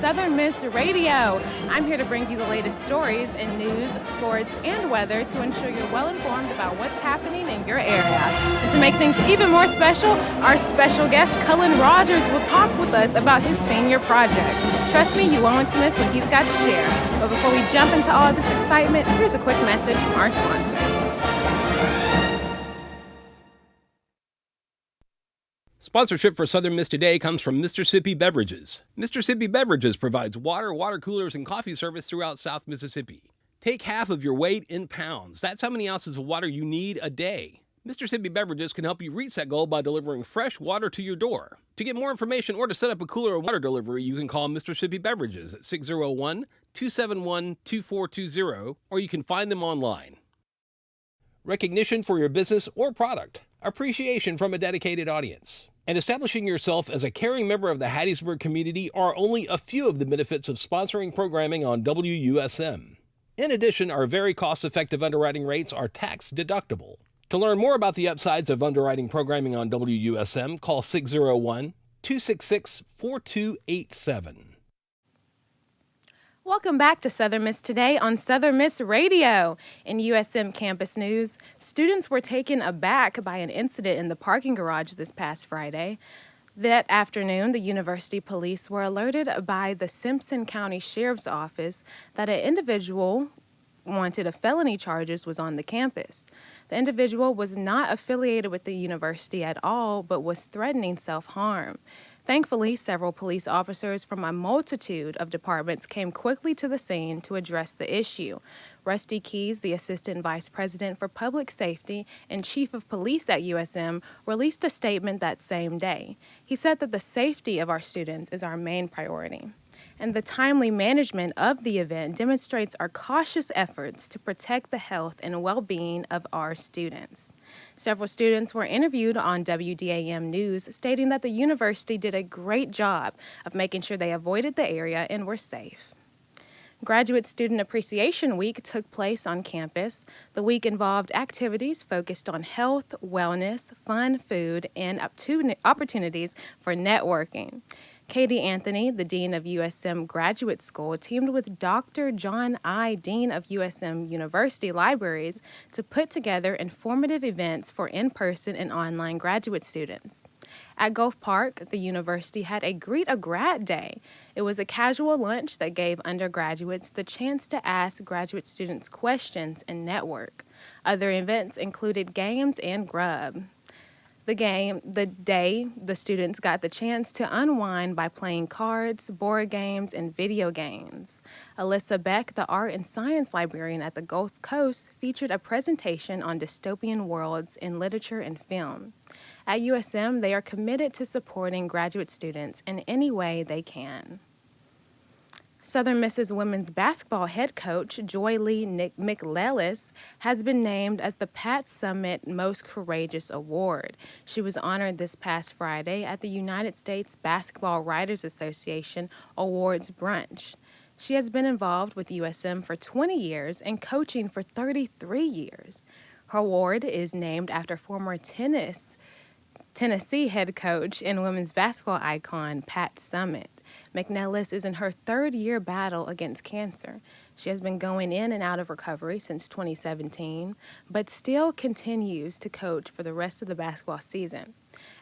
Southern Miss Radio. I'm here to bring you the latest stories in news, sports, and weather to ensure you're well informed about what's happening in your area. And to make things even more special, our special guest, Cullen Rogers, will talk with us about his senior project. Trust me, you won't want to miss what he's got to share. But before we jump into all this excitement, here's a quick message from our sponsor. Sponsorship for Southern Miss Today comes from Mississippi Beverages. Mississippi Beverages provides water coolers, and coffee service throughout South Mississippi. Take half of your weight in pounds. That's how many ounces of water you need a day. Mississippi Beverages can help you reach that goal by delivering fresh water to your door. To get more information or to set up a cooler or water delivery, you can call Mississippi Beverages at 601-271-2420, or you can find them online. Recognition for your business or product. Appreciation from a dedicated audience. And establishing yourself as a caring member of the Hattiesburg community are only a few of the benefits of sponsoring programming on WUSM. In addition, our very cost-effective underwriting rates are tax-deductible. To learn more about the upsides of underwriting programming on WUSM, call 601-266-4287. Welcome back to Southern Miss Today on Southern Miss Radio. In USM campus news, students were taken aback by an incident in the parking garage this past Friday. That afternoon, the university police were alerted by the Simpson County Sheriff's Office that an individual wanted of felony charges was on the campus. The individual was not affiliated with the university at all, but was threatening self-harm. Thankfully, several police officers from a multitude of departments came quickly to the scene to address the issue. Rusty Keys, the Assistant Vice President for Public Safety and Chief of Police at USM, released a statement that same day. He said that the safety of our students is our main priority, and the timely management of the event demonstrates our cautious efforts to protect the health and well-being of our students. Several students were interviewed on WDAM News, stating that the university did a great job of making sure they avoided the area and were safe. Graduate Student Appreciation Week took place on campus. The week involved activities focused on health, wellness, fun, food, and opportunities for networking. Katie Anthony, the Dean of USM Graduate School, teamed with Dr. John I., Dean of USM University Libraries, to put together informative events for in-person and online graduate students. At Gulf Park, the university had a Greet a Grad Day. It was a casual lunch that gave undergraduates the chance to ask graduate students questions and network. Other events included games and grub. The students got the chance to unwind by playing cards, board games, and video games. Alyssa Beck, the art and science librarian at the Gulf Coast, featured a presentation on dystopian worlds in literature and film. At USM, they are committed to supporting graduate students in any way they can. Southern Miss's women's basketball head coach, Joy Lee McLellis, has been named as the Pat Summitt Most Courageous Award. She was honored this past Friday at the United States Basketball Writers Association Awards Brunch. She has been involved with USM for 20 years and coaching for 33 years. Her award is named after former Tennessee head coach and women's basketball icon Pat Summitt. McNellis is in her third-year battle against cancer. She has been going in and out of recovery since 2017, but still continues to coach for the rest of the basketball season.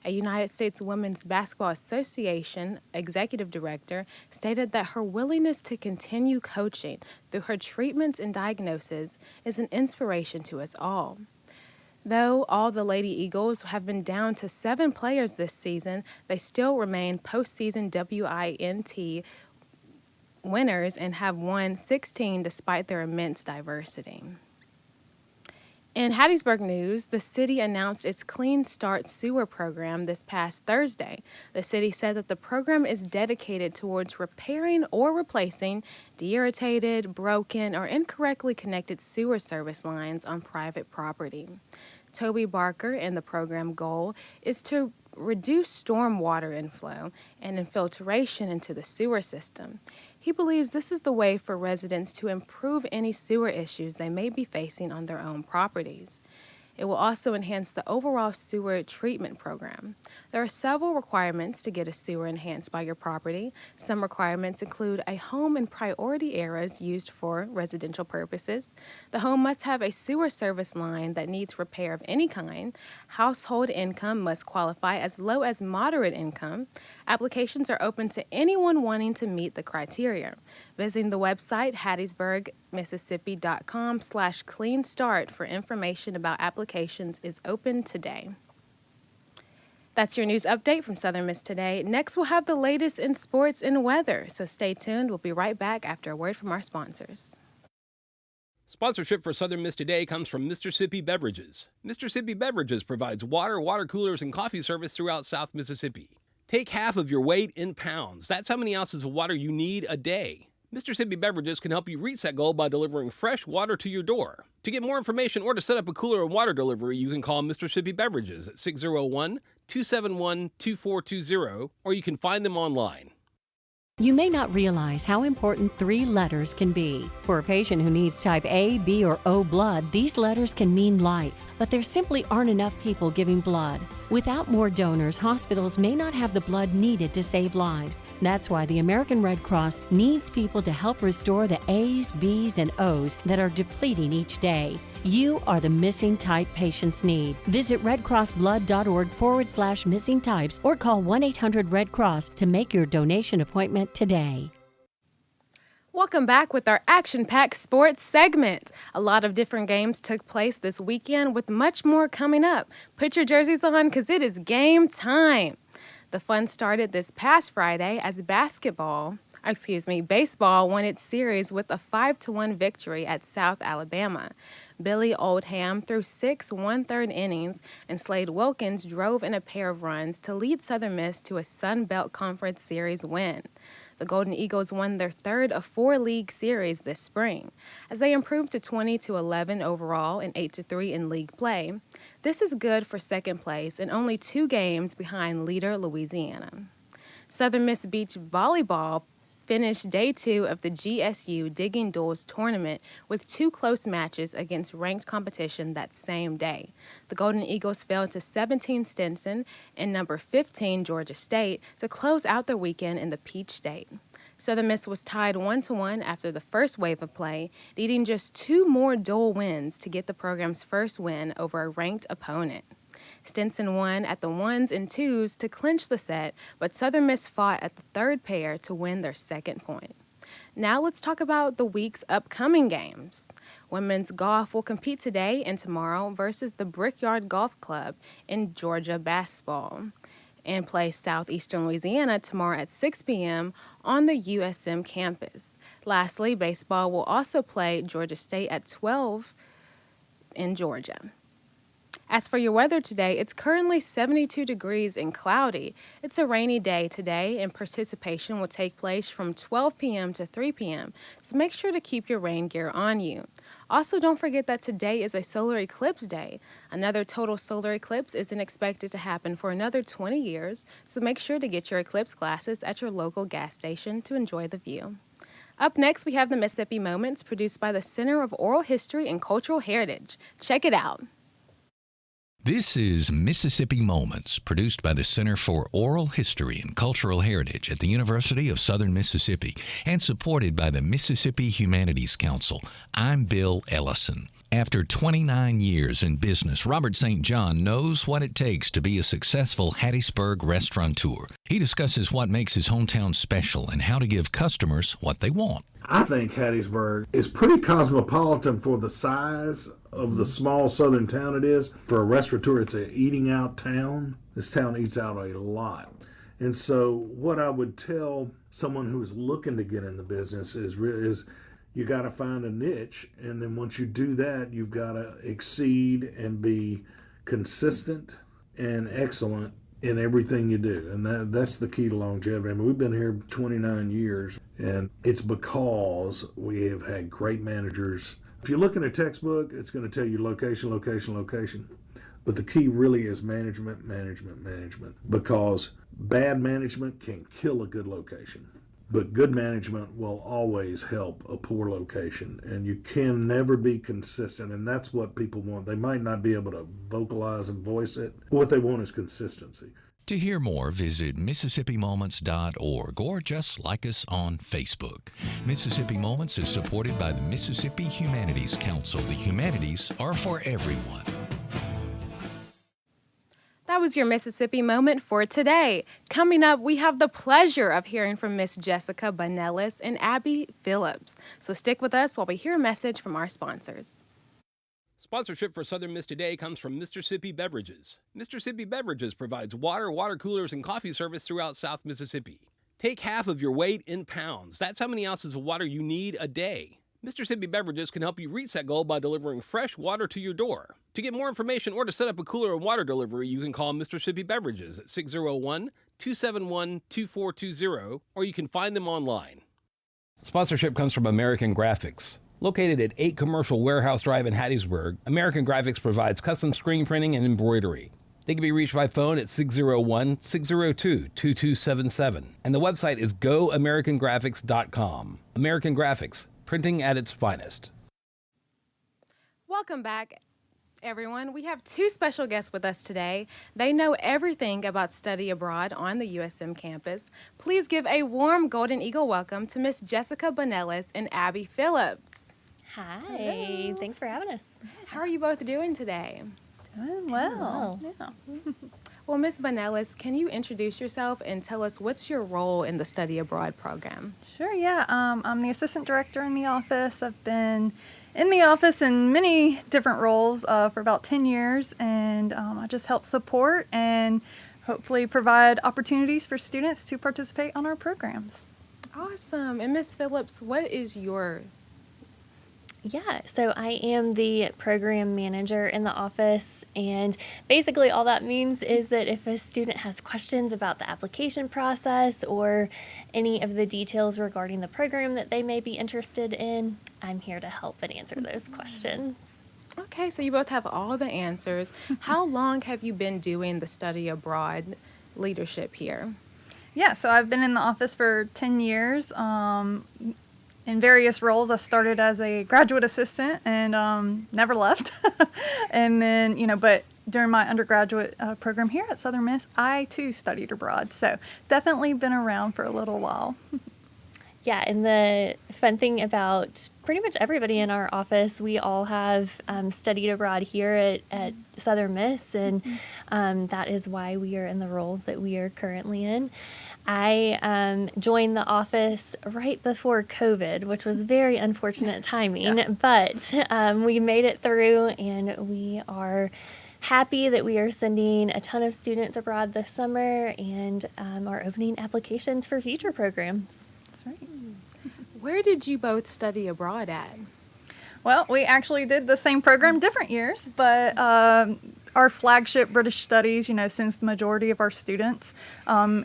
A United States Women's Basketball Association executive director stated that her willingness to continue coaching through her treatments and diagnoses is an inspiration to us all. Though all the Lady Eagles have been down to 7 players this season, they still remain postseason WINT winners and have won 16 despite their immense diversity. In Hattiesburg news, the city announced its Clean Start Sewer program this past Thursday. The city said that the program is dedicated towards repairing or replacing de-irritated, broken, or incorrectly connected sewer service lines on private property. Toby Barker and the program goal is to reduce stormwater inflow and infiltration into the sewer system. He believes this is the way for residents to improve any sewer issues they may be facing on their own properties. It will also enhance the overall sewer treatment program. There are several requirements to get a sewer enhanced by your property. Some requirements include a home in priority areas used for residential purposes. The home must have a sewer service line that needs repair of any kind. Household income must qualify as low as moderate income. Applications are open to anyone wanting to meet the criteria. Visiting the website hattiesburgmississippi.com/clean start for information about applications is open today. That's your news update from Southern Miss Today. Next, we'll have the latest in sports and weather, so stay tuned. We'll be right back after a word from our sponsors. Sponsorship for Southern Miss Today comes from Mississippi Beverages. Mississippi Beverages provides water, water coolers, and coffee service throughout South Mississippi. Take half of your weight in pounds. That's how many ounces of water you need a day. Mississippi Beverages can help you reach that goal by delivering fresh water to your door. To get more information or to set up a cooler and water delivery, you can call Mississippi Beverages at 601-271-2420, or you can find them online. You may not realize how important 3 letters can be. For a patient who needs type A, B, or O blood, these letters can mean life, but there simply aren't enough people giving blood. Without more donors, hospitals may not have the blood needed to save lives. That's why the American Red Cross needs people to help restore the A's, B's, and O's that are depleting each day. You are the missing type patients need. Visit redcrossblood.org/missing types or call 1-800-RED-CROSS to make your donation appointment today. Welcome back with our action-packed sports segment. A lot of different games took place this weekend with much more coming up. Put your jerseys on because it is game time. The fun started this past Friday as baseball won its series with a 5-1 victory at South Alabama. Billy Oldham threw 6 1/3 innings, and Slade Wilkins drove in a pair of runs to lead Southern Miss to a Sun Belt Conference Series win. The Golden Eagles won their third of 4 league series this spring, as they improved to 20-11 overall and 8-3 in league play. This is good for second place and only 2 games behind leader Louisiana. Southern Miss Beach Volleyball finished day 2 of the GSU Digging Duels tournament with 2 close matches against ranked competition that same day. The Golden Eagles fell to 17 Stinson and number 15 Georgia State to close out their weekend in the Peach State. Southern Miss was tied 1-1 after the first wave of play, needing just 2 more dual wins to get the program's first win over a ranked opponent. Stinson won at the 1s and 2s to clinch the set, but Southern Miss fought at the third pair to win their second point. Now let's talk about the week's upcoming games. Women's golf will compete today and tomorrow versus the Brickyard Golf Club in Georgia basketball and play Southeastern Louisiana tomorrow at 6 p.m. on the USM campus. Lastly, baseball will also play Georgia State at 12 in Georgia. As for your weather today, it's currently 72 degrees and cloudy. It's a rainy day today, and participation will take place from 12 p.m. to 3 p.m., so make sure to keep your rain gear on you. Also, don't forget that today is a solar eclipse day. Another total solar eclipse isn't expected to happen for another 20 years, so make sure to get your eclipse glasses at your local gas station to enjoy the view. Up next, we have the Mississippi Moments produced by the Center of Oral History and Cultural Heritage. Check it out. This is Mississippi Moments, produced by the Center for Oral History and Cultural Heritage at the University of Southern Mississippi and supported by the Mississippi Humanities Council. I'm Bill Ellison. After 29 years in business, Robert St. John knows what it takes to be a successful Hattiesburg restaurateur. He discusses what makes his hometown special and how to give customers what they want. I think Hattiesburg is pretty cosmopolitan for the size of the small southern town it is. For a restaurateur, it's an eating out town. This town eats out a lot. And so what I would tell someone who's looking to get in the business is you got to find a niche. And then once you do that, you've got to exceed and be consistent and excellent in everything you do. And that's the key to longevity. I mean, we've been here 29 years, and it's because we have had great managers. If you look in a textbook, it's going to tell you location, location, location. But the key really is management, management, management. Because bad management can kill a good location. But good management will always help a poor location, and you can never be consistent, and that's what people want. They might not be able to vocalize and voice it, but what they want is consistency. To hear more, visit MississippiMoments.org or just like us on Facebook. Mississippi Moments is supported by the Mississippi Humanities Council. The humanities are for everyone. That was your Mississippi Moment for today. Coming up, we have the pleasure of hearing from Miss Jessica Bonellis and Abby Phillips. So stick with us while we hear a message from our sponsors. Sponsorship for Southern Miss Today comes from Mississippi Beverages. Mississippi Beverages provides water coolers, and coffee service throughout South Mississippi. Take half of your weight in pounds. That's how many ounces of water you need a day. Mississippi Beverages can help you reach that goal by delivering fresh water to your door. To get more information or to set up a cooler and water delivery, you can call Mississippi Beverages at 601-271-2420, or you can find them online. Sponsorship comes from American Graphics. Located at 8 Commercial Warehouse Drive in Hattiesburg, American Graphics provides custom screen printing and embroidery. They can be reached by phone at 601-602-2277, and the website is goamericangraphics.com. American Graphics, printing at its finest. Welcome back, everyone. We have two special guests with us today. They know everything about study abroad on the USM campus. Please give a warm Golden Eagle welcome to Miss Jessica Bonellis and Abby Phillips. Hi, Hello. thanks for having us. How are you both doing today? Doing well. Yeah. Well, Miss Bonellis, can you introduce yourself and tell us what's your role in the study abroad program? Sure, yeah. I'm the assistant director in the office. I've been in the office in many different roles for about 10 years, and I just help support and hopefully provide opportunities for students to participate on our programs. Awesome. And Miss Phillips, what is your... Yeah, so I am the program manager in the office, and basically all that means is that if a student has questions about the application process or any of the details regarding the program that they may be interested in, I'm here to help and answer those questions. Okay, so you both have all the answers. How long have you been doing the study abroad leadership here? Yeah, so I've been in the office for 10 years. In various roles. I started as a graduate assistant and never left. And then, but during my undergraduate program here at Southern Miss, I too studied abroad. So definitely been around for a little while. Yeah, and the fun thing about pretty much everybody in our office, we all have studied abroad here at Southern Miss, and that is why we are in the roles that we are currently in. I joined the office right before COVID, which was very unfortunate timing, but we made it through, and we are happy that we are sending a ton of students abroad this summer and are opening applications for future programs. That's right. Where did you both study abroad at? Well, we actually did the same program different years, but our flagship British Studies, sends the majority of our students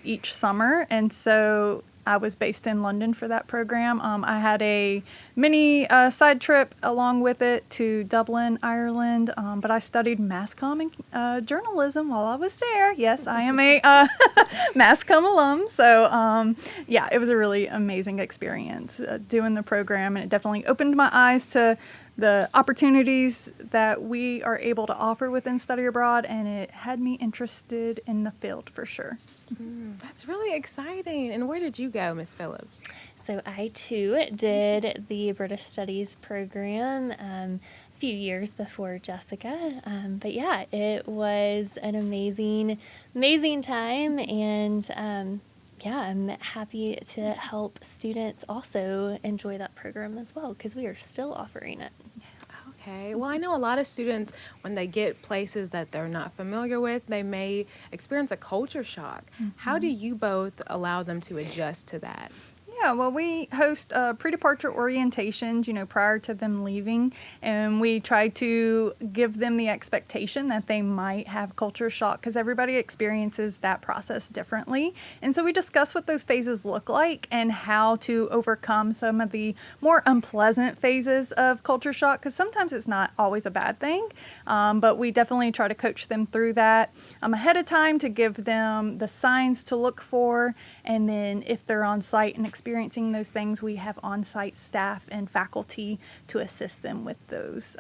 each summer. And so I was based in London for that program. I had a mini side trip along with it to Dublin, Ireland, but I studied mass comm and journalism while I was there. Yes, I am a mass comm alum. So, yeah, it was a really amazing experience doing the program, and it definitely opened my eyes to the opportunities that we are able to offer within study abroad, and it had me interested in the field for sure. That's really exciting. And where did you go, Miss Phillips? So I too did the British Studies program a few years before Jessica. But yeah, it was an amazing time, and yeah, I'm happy to help students also enjoy that program as well, because we are still offering it. Okay. Well, I know a lot of students, when they get places that they're not familiar with, they may experience a culture shock. How do you both allow them to adjust to that? Yeah, well, we host pre-departure orientations, prior to them leaving, and we try to give them the expectation that they might have culture shock, because everybody experiences that process differently. And so we discuss what those phases look like and how to overcome some of the more unpleasant phases of culture shock, because sometimes it's not always a bad thing, but we definitely try to coach them through that ahead of time to give them the signs to look for And then if they're on site and experiencing those things, we have on-site staff and faculty to assist them with those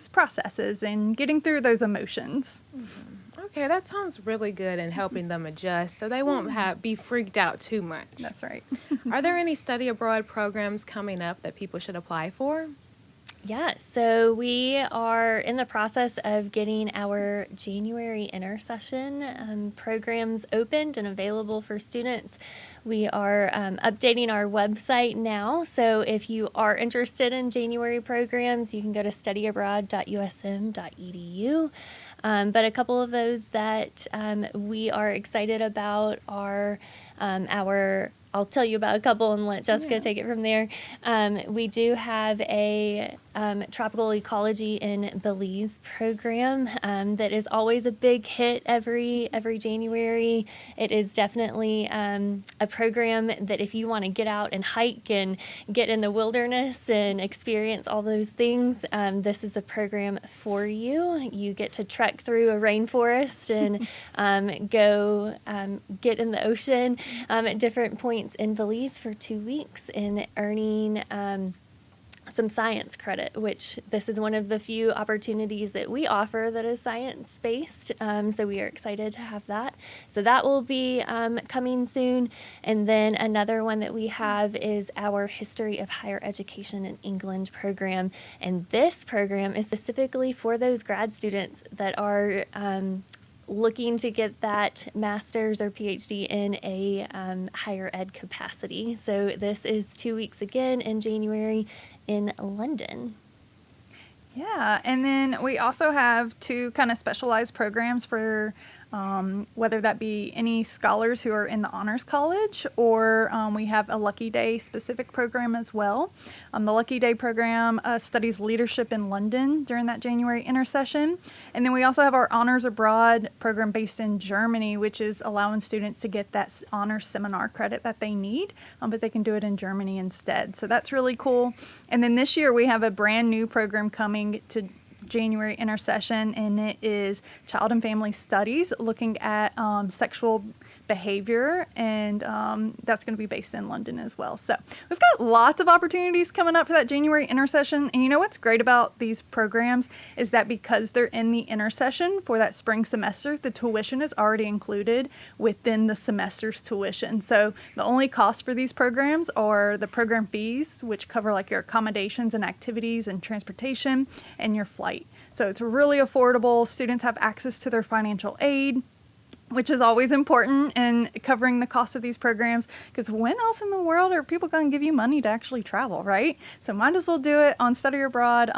processes and getting through those emotions. Okay, that sounds really good in helping them adjust so they won't be freaked out too much. That's right. Are there any study abroad programs coming up that people should apply for? Yeah, so we are in the process of getting our January intersession programs opened and available for students. We are updating our website now, so if you are interested in January programs, you can go to studyabroad.usm.edu. But a couple of those that we are excited about are I'll tell you about a couple and let Jessica take it from there. We do have a tropical ecology in Belize program that is always a big hit every January. It is definitely a program that if you want to get out and hike and get in the wilderness and experience all those things, this is a program for you. You get to trek through a rainforest and go get in the ocean at different points in Belize for 2 weeks and earning some science credit, which this is one of the few opportunities that we offer that is science-based. So we are excited to have that. So that will be coming soon. And then another one that we have is our History of Higher Education in England program. And this program is specifically for those grad students that are looking to get that master's or PhD in a higher ed capacity. So this is 2 weeks again in January in London. Yeah, and then we also have 2 kind of specialized programs for whether that be any scholars who are in the Honors College, or we have a Lucky Day specific program as well. The Lucky Day program studies leadership in London during that January intersession. And then we also have our Honors Abroad program based in Germany, which is allowing students to get that honors seminar credit that they need, but they can do it in Germany instead. So that's really cool. And then this year we have a brand new program coming to January intersession, and it is Child and Family Studies, looking at sexual behavior, and that's going to be based in London as well. So we've got lots of opportunities coming up for that January intersession. And you know what's great about these programs is that because they're in the intersession for that spring semester, the tuition is already included within the semester's tuition. So the only costs for these programs are the program fees, which cover like your accommodations and activities and transportation and your flight. So it's really affordable. Students have access to their financial aid, which is always important in covering the cost of these programs, because when else in the world are people going to give you money to actually travel, right? So might as well do it on Study Abroad,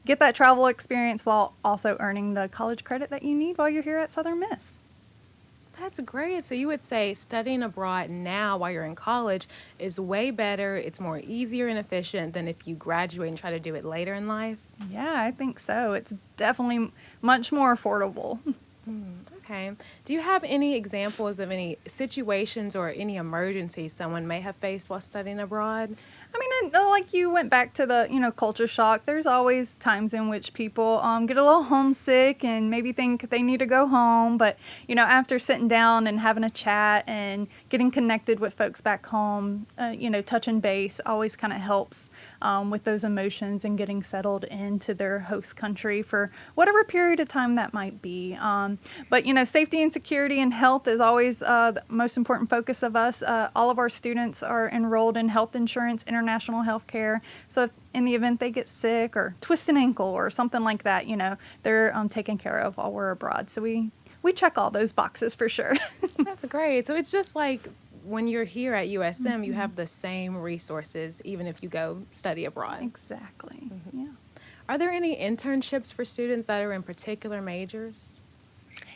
get that travel experience while also earning the college credit that you need while you're here at Southern Miss. That's great. So you would say studying abroad now while you're in college is way better, it's more easier and efficient than if you graduate and try to do it later in life? Yeah, I think so. It's definitely much more affordable. Okay. Do you have any examples of any situations or any emergencies someone may have faced while studying abroad? I mean, like you went back to the, culture shock. There's always times in which people get a little homesick and maybe think they need to go home. But, after sitting down and having a chat and getting connected with folks back home, touching base always kind of helps with those emotions and getting settled into their host country for whatever period of time that might be. But, safety and security and health is always the most important focus of us. All of our students are enrolled in health insurance, international health care. So if in the event they get sick or twist an ankle or something like that, they're taken care of while we're abroad. So we check all those boxes for sure. That's great. So it's just like when you're here at USM, you have the same resources even if you go study abroad. Exactly. Yeah. Are there any internships for students that are in particular majors?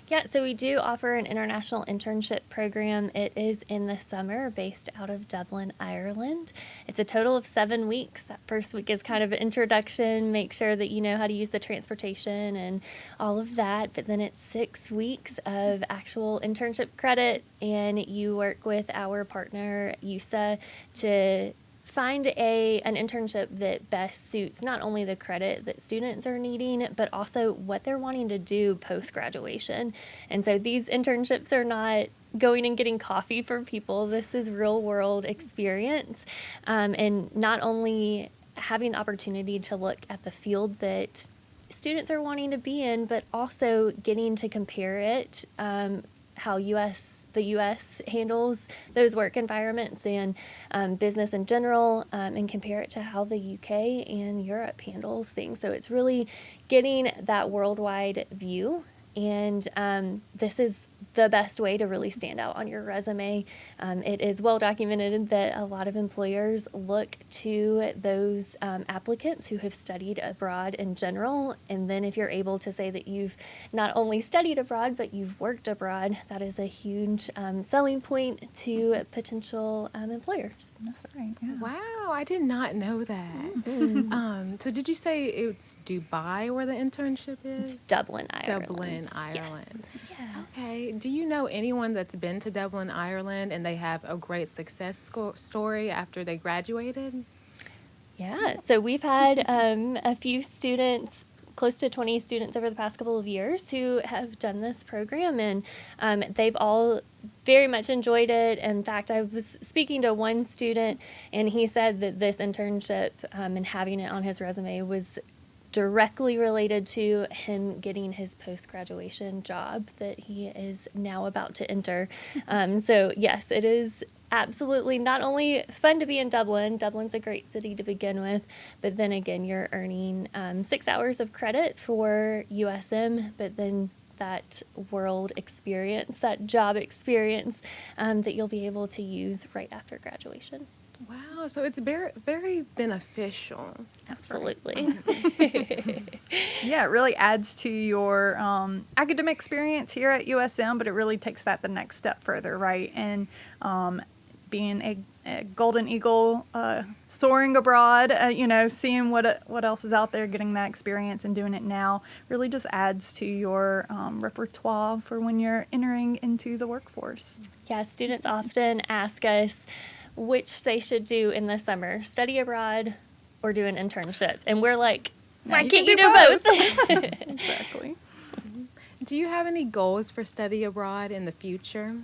Yeah, so we do offer an international internship program. It is in the summer, based out of Dublin, Ireland. It's a total of 7 weeks. That first week is kind of an introduction, make sure that you know how to use the transportation and all of that. But then it's 6 weeks of actual internship credit, and you work with our partner, USA, to find an internship that best suits not only the credit that students are needing, but also what they're wanting to do post-graduation. And so these internships are not going and getting coffee for people. This is real world experience. And not only having the opportunity to look at the field that students are wanting to be in, but also getting to compare it, how the U.S. handles those work environments and business in general, and compare it to how the U.K. and Europe handles things. So it's really getting that worldwide view, and this is the best way to really stand out on your resume. It is well documented that a lot of employers look to those applicants who have studied abroad in general. And then if you're able to say that you've not only studied abroad, but you've worked abroad, that is a huge selling point to potential employers. That's right. Yeah. Wow, I did not know that. So did you say it's Dubai where the internship It's is? Dublin, Ireland. Dublin, Ireland. Yes. Yeah. Okay. Do you know anyone that's been to Dublin, Ireland, and they have a great success story after they graduated? Yeah, so we've had a few students, close to 20 students over the past couple of years who have done this program, and they've all very much enjoyed it. In fact, I was speaking to one student, and he said that this internship and having it on his resume was directly related to him getting his post-graduation job that he is now about to enter. So yes, it is absolutely not only fun to be in Dublin. Dublin's a great city to begin with, but then again, you're earning 6 hours of credit for USM, but then that world experience, that job experience that you'll be able to use right after graduation. Wow, so it's very, very beneficial. Absolutely. Yeah, it really adds to your academic experience here at USM, but it really takes that the next step further, right? And being a Golden Eagle, soaring abroad, seeing what else is out there, getting that experience and doing it now really just adds to your repertoire for when you're entering into the workforce. Yeah, students often ask us which they should do in the summer, study abroad or do an internship. And we're like, Now why you can't can you do do both? Exactly. Do you have any goals for study abroad in the future?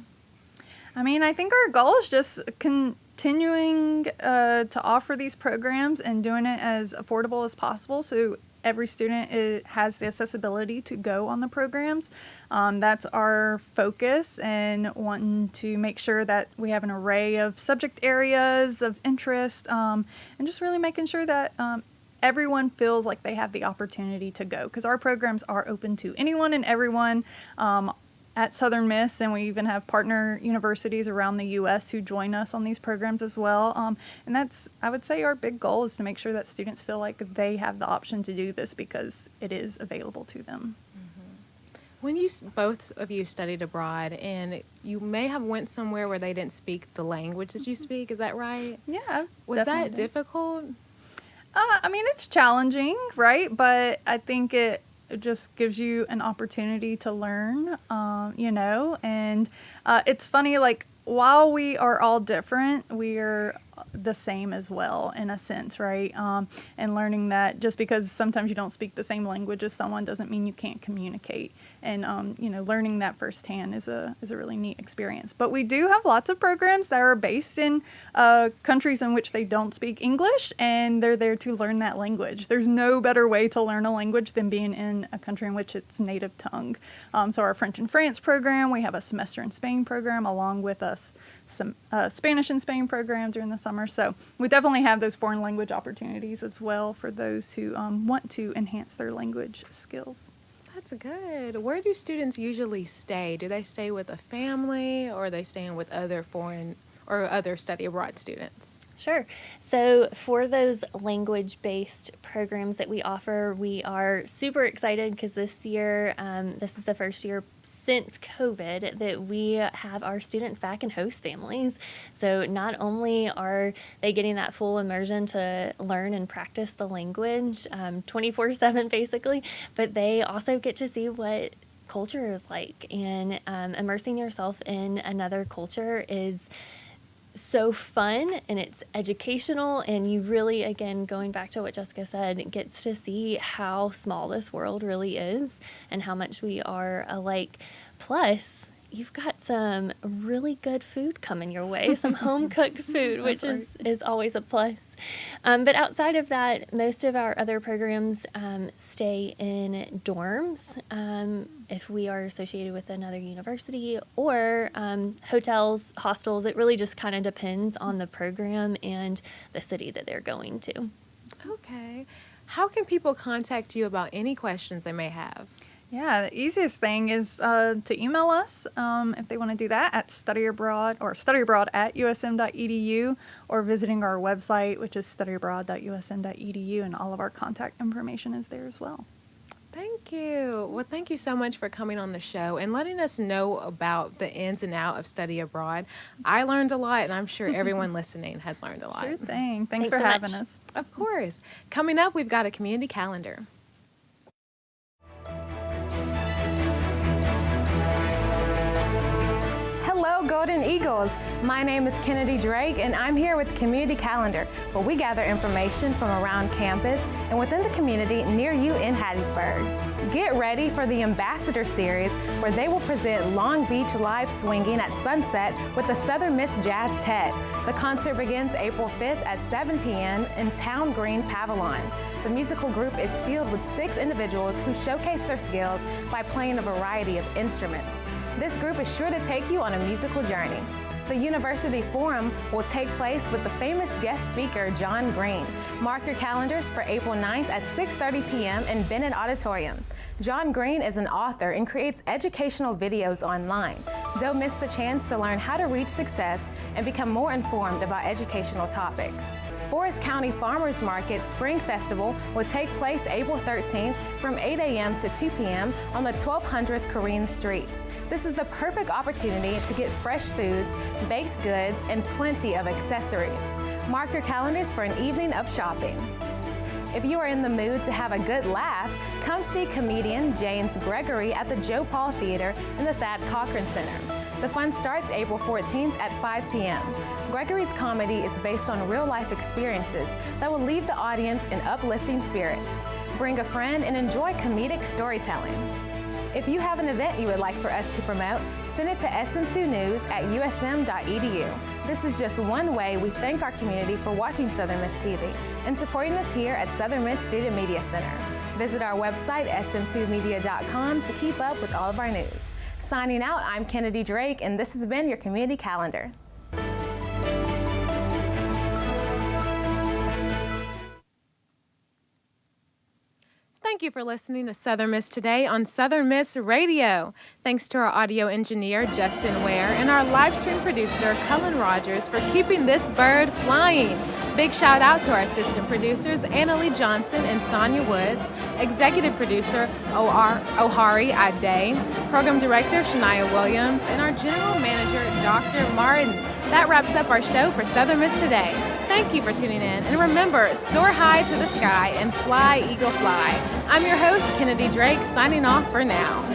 I mean, I think our goal is just continuing to offer these programs and doing it as affordable as possible so every student has the accessibility to go on the programs. That's our focus, and wanting to make sure that we have an array of subject areas of interest, and just really making sure that everyone feels like they have the opportunity to go, because our programs are open to anyone and everyone at Southern Miss, and we even have partner universities around the U.S. who join us on these programs as well. And that's, I would say, our big goal is to make sure that students feel like they have the option to do this because it is available to them. When you both of you studied abroad, and you may have went somewhere where they didn't speak the language that you speak, is that right? Yeah. Was that definitely. difficult? I mean, it's challenging, right? But I think it just gives you an opportunity to learn, and it's funny, like, while we are all different, we are the same as well, in a sense, right? And learning that just because sometimes you don't speak the same language as someone doesn't mean you can't communicate. And, learning that firsthand is a really neat experience. But we do have lots of programs that are based in countries in which they don't speak English, and they're there to learn that language. There's no better way to learn a language than being in a country in which it's native tongue. So our French in France program, we have a semester in Spain program, along with some Spanish in Spain program during the summer. So we definitely have those foreign language opportunities as well for those who want to enhance their language skills. That's good. Where do students usually stay? Do they stay with a family, or are they staying with other foreign or other study abroad students? Sure. So for those language-based programs that we offer, we are super excited because this year, this is the first year since COVID that we have our students back in host families. So not only are they getting that full immersion to learn and practice the language 24/7 basically, but they also get to see what culture is like, and immersing yourself in another culture is so fun and it's educational, and you really, again, going back to what Jessica said, gets to see how small this world really is and how much we are alike. Plus, you've got some really good food coming your way, some home-cooked food, which is always a plus. But outside of that, most of our other programs stay in dorms if we are associated with another university, or hotels, hostels. It really just kind of depends on the program and the city that they're going to. Okay. How can people contact you about any questions they may have? Yeah, the easiest thing is to email us if they want to do that at studyabroad@usm.edu, or visiting our website, which is studyabroad.usm.edu, and all of our contact information is there as well. Thank you. Well, thank you so much for coming on the show and letting us know about the ins and outs of study abroad. I learned a lot, and I'm sure everyone listening has learned a lot. Sure thing. Thanks for so having much. us. Of course. Coming up, we've got a community calendar. Hello, Golden Eagles. My name is Kennedy Drake, and I'm here with Community Calendar, where we gather information from around campus and within the community near you in Hattiesburg. Get ready for the Ambassador Series, where they will present Long Beach live swinging at sunset with the Southern Miss Jazz Tet. The concert begins April 5th at 7 p.m. in Town Green Pavilion. The musical group is filled with 6 individuals who showcase their skills by playing a variety of instruments. This group is sure to take you on a musical journey. The University Forum will take place with the famous guest speaker, John Green. Mark your calendars for April 9th at 6:30 p.m. in Bennett Auditorium. John Green is an author and creates educational videos online. Don't miss the chance to learn how to reach success and become more informed about educational topics. Forest County Farmers Market Spring Festival will take place April 13th from 8 a.m. to 2 p.m. on the 1200th Corrine Street. This is the perfect opportunity to get fresh foods, baked goods, and plenty of accessories. Mark your calendars for an evening of shopping. If you are in the mood to have a good laugh, come see comedian James Gregory at the Joe Paul Theater in the Thad Cochran Center. The fun starts April 14th at 5 p.m. Gregory's comedy is based on real-life experiences that will leave the audience in uplifting spirits. Bring a friend and enjoy comedic storytelling. If you have an event you would like for us to promote, send it to sm2news@usm.edu. This is just one way we thank our community for watching Southern Miss TV and supporting us here at Southern Miss Student Media Center. Visit our website, sm2media.com, to keep up with all of our news. Signing out, I'm Kennedy Drake, and this has been your Community Calendar. Thank you for listening to Southern Miss Today on Southern Miss Radio. Thanks to our audio engineer, Justin Ware, and our live stream producer, Cullen Rogers, for keeping this bird flying. Big shout out to our assistant producers, Annalie Johnson and Sonia Woods, executive producer, Ohari Ade, program director, Shania Williams, and our general manager, Dr. Martin. That wraps up our show for Southern Miss Today. Thank you for tuning in, and remember, soar high to the sky and fly, eagle, fly. I'm your host, Kennedy Drake, signing off for now.